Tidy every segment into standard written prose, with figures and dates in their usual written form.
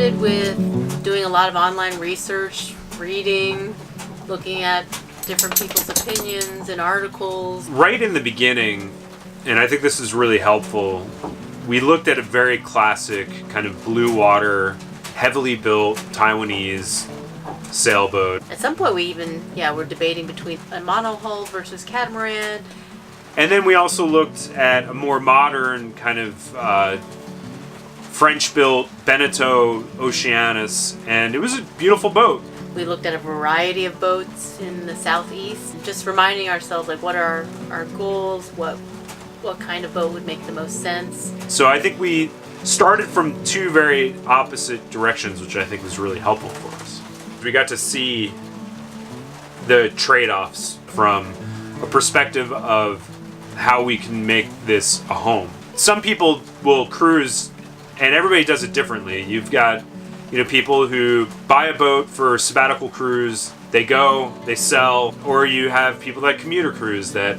started with doing a lot of online research, reading, looking at different people's opinions and articles. Right in the beginning, and I think this is really helpful, we looked at a very classic kind of Bluewater, heavily built Taiwanese sailboat. At some point we even, were debating between a monohull versus catamaran. And then we also looked at a more modern kind of French-built Beneteau Oceanus, and it was a beautiful boat. We looked at a variety of boats in the southeast, just reminding ourselves like what are our goals, what kind of boat would make the most sense. So I think we started from two very opposite directions, which I think was really helpful for us. We got to see the trade-offs from a perspective of how we can make this a home. Some people will cruise, and everybody does it differently. You've got people who buy a boat for a sabbatical cruise, they go, they sell, or you have people that commuter cruise that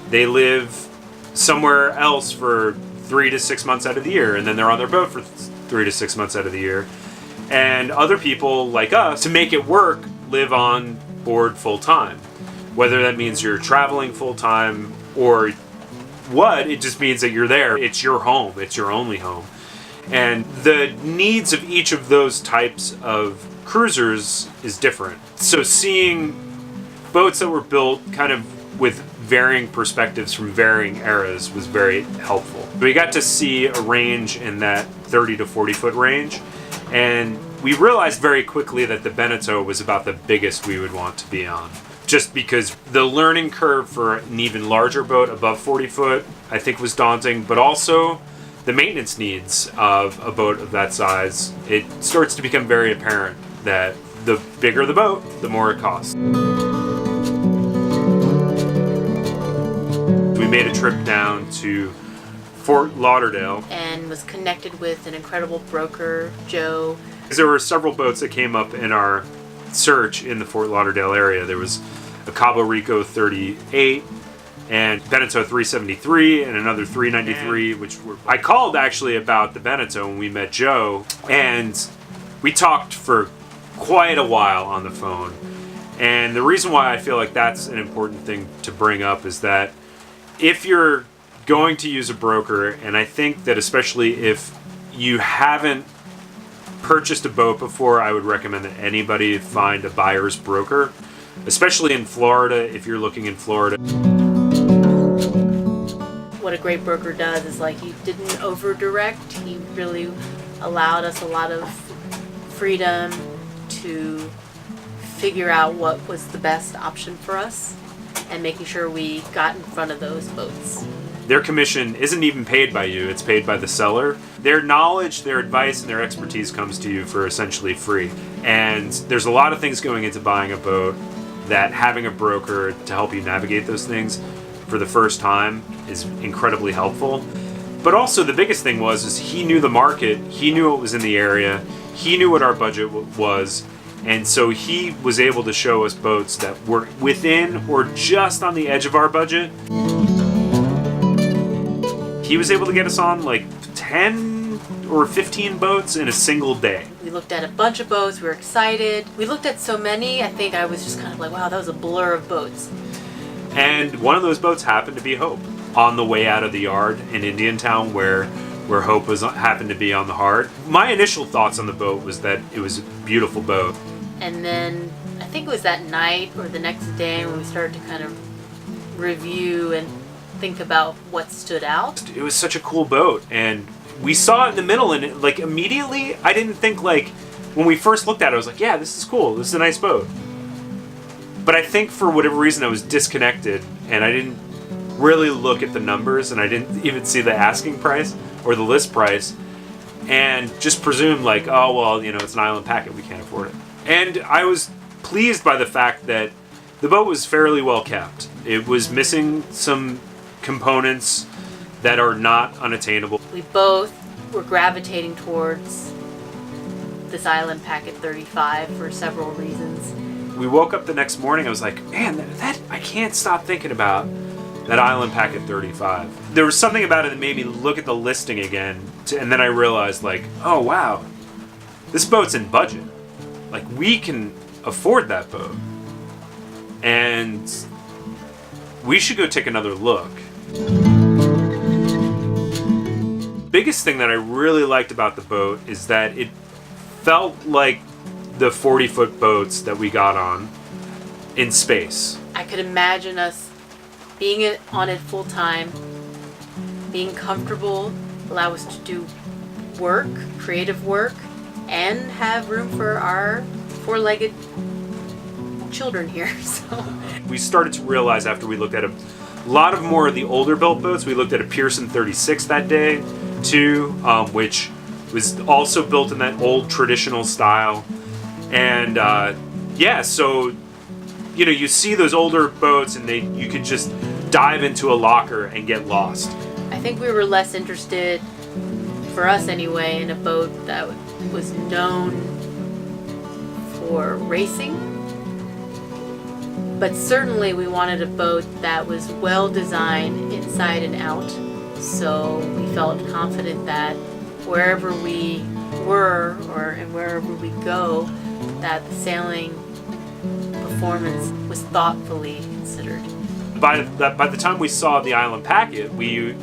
they live somewhere else for 3 to 6 months out of the year, and then they're on their boat for 3 to 6 months out of the year. And other people like us, to make it work, live on board full time. Whether that means you're traveling full time or what, it just means that you're there. It's your home. It's your only home. And the needs of each of those types of cruisers is different. So seeing boats that were built kind of with varying perspectives from varying eras was very helpful. We got to see a range in that 30 to 40 foot range, and we realized very quickly that the Beneteau was about the biggest we would want to be on. Just because the learning curve for an even larger boat above 40 foot, I think, was daunting, but also the maintenance needs of a boat of that size. It starts to become very apparent that the bigger the boat, the more it costs. We made a trip down to Fort Lauderdale and was connected with an incredible broker, Joe. There were several boats that came up in our search in the Fort Lauderdale area. There was a Cabo Rico 38 and Beneteau 373 and another 393, I called actually about the Beneteau when we met Joe, and we talked for quite a while on the phone. And the reason why I feel like that's an important thing to bring up is that if you're going to use a broker, and I think that especially if you haven't purchased a boat before, I would recommend that anybody find a buyer's broker, especially in Florida if you're looking in Florida. What a great broker does is he didn't over-direct. He really allowed us a lot of freedom to figure out what was the best option for us and making sure we got in front of those boats. Their commission isn't even paid by you, it's paid by the seller. Their knowledge, their advice, and their expertise comes to you for essentially free. And there's a lot of things going into buying a boat that having a broker to help you navigate those things for the first time is incredibly helpful. But also the biggest thing is he knew the market, he knew what was in the area, he knew what our budget was, and so he was able to show us boats that were within or just on the edge of our budget. He was able to get us on 10 or 15 boats in a single day. We looked at a bunch of boats, we were excited. We looked at so many, I think I was just kind of like, wow, that was a blur of boats. And one of those boats happened to be Hope, on the way out of the yard in Indiantown where Hope happened to be on the hard. My initial thoughts on the boat was that it was a beautiful boat. And then I think it was that night or the next day when we started to kind of review and think about what stood out. It was such a cool boat, and we saw it in the middle, and immediately I didn't think when we first looked at it I was like, yeah, this is cool, this is a nice boat. But I think for whatever reason I was disconnected and I didn't really look at the numbers, and I didn't even see the asking price or the list price, and just presumed oh well, it's an island packet, we can't afford it. And I was pleased by the fact that the boat was fairly well kept. It was missing some components that are not unattainable. We both were gravitating towards this Island Packet 35 for several reasons. We woke up the next morning, I was like, man, that I can't stop thinking about that Island Packet 35. There was something about it that made me look at the listing again, and then I realized oh wow, this boat's in budget. Like, we can afford that boat. And we should go take another look. Biggest thing that I really liked about the boat is that it felt like the 40-foot boats that we got on in space. I could imagine us being on it full time, being comfortable, allow us to do work, creative work, and have room for our four-legged children here. So we started to realize after we looked at a lot of more of the older built boats. We looked at a Pearson 36 that day too, which was also built in that old traditional style. And so you see those older boats and you could just dive into a locker and get lost. I think we were less interested, for us anyway, in a boat that was known for racing. But certainly we wanted a boat that was well designed inside and out. So we felt confident that wherever we were and wherever we go, that the sailing performance was thoughtfully considered. By the time we saw the Island Packet, we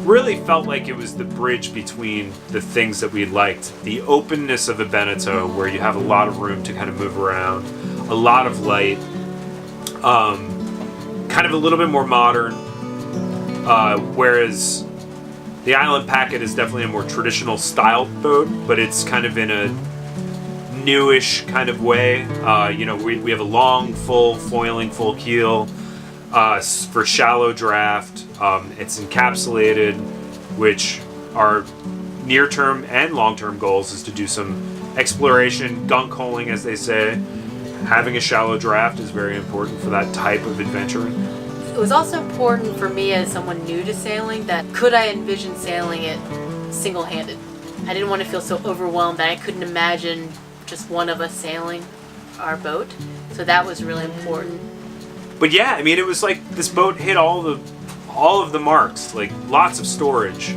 really felt like it was the bridge between the things that we liked. The openness of a Beneteau, where you have a lot of room to kind of move around, a lot of light, kind of a little bit more modern, whereas the Island Packet is definitely a more traditional styled boat, but it's kind of in a newish kind of way. We have a long, full foiling, full keel for shallow draft. It's encapsulated, which our near-term and long-term goals is to do some exploration, gunk holing, as they say. Having a shallow draft is very important for that type of adventuring. It was also important for me as someone new to sailing that could I envision sailing it single-handed. I didn't want to feel so overwhelmed that I couldn't imagine just one of us sailing our boat. So that was really important. But yeah, I mean, it was like this boat hit all of the marks. Like, lots of storage,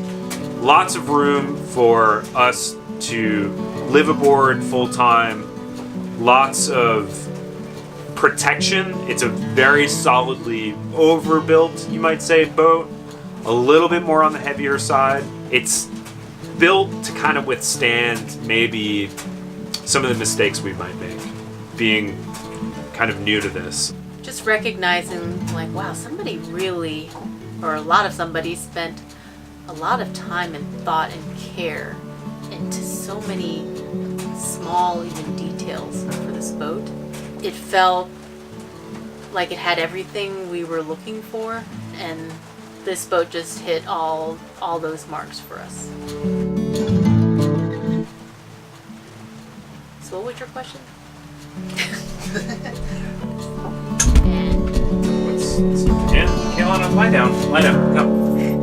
lots of room for us to live aboard full-time, lots of protection. It's a very solidly overbuilt, you might say, boat. A little bit more on the heavier side. It's built to kind of withstand maybe some of the mistakes we might make, being kind of new to this. Just recognizing, like, wow, somebody really, or a lot of somebody spent a lot of time and thought and care into so many small, even details for this boat. It felt like it had everything we were looking for, and this boat just hit all those marks for us. So what was your question? Yeah, Kaylana, lie down, come.